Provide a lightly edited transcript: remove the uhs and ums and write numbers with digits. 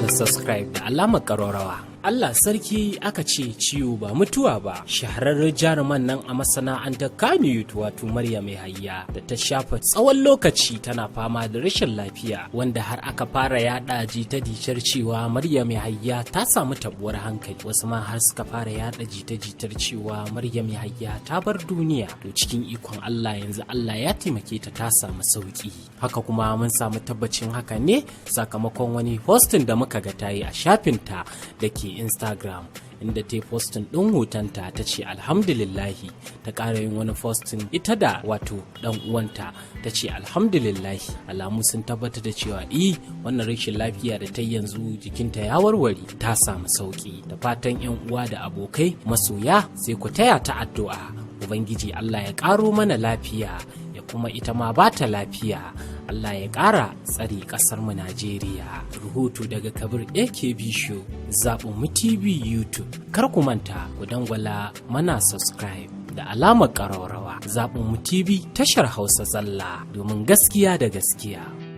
mana subscribe da alamar ƙararrawa. Allah sarki aka ce ciwo ba mutuwa ba. Shahararren jaruman nan a masana'antar Kannywood wato Maryam Yahaya da ta shafa tsawon lokaci tana fama da rashin lafiya, wanda har aka fara yada jita-jitar cewa Maryam Yahaya ta samu tabuwar hankali. Wasu ma har suka fara yada jita-jitar cewa Maryam Yahaya ta bar duniya. To cikin ikon Allah yanzu Allah ya taimake ta samu sauki. Haka kuma mun samu tabbacin haka ne sakamakon wani posting da muka ga tayi a shafinta da ke Instagram, inda ta yi postin ɗin hotonta ta ce alhamdulillahi, ta ƙara yin wani postin ita da wato ɗan uwanta ta ce alhamdulillahi. Alamu sun tabbatar da cewa wannan rashin lafiya da ta yanzu jikinta ya warware, ta samu sauki. Da fatan 'yan uwa da abokai masoya sai ku taya ta addu'a, ubangiji Allah ya ƙaro mana lafiya ya kuma ita ma ba ta lafiya. Allah ya ƙara tsari ƙasar mu Najeriya. Rahoto daga Kabir AKB Show, zaɓin mu TV YouTube. Kar ku manta ku dangwala mana subscribe da alamar ƙararrawa. Zaɓin mu TV tashar Hausa zalla, domin gaskiya da gaskiya.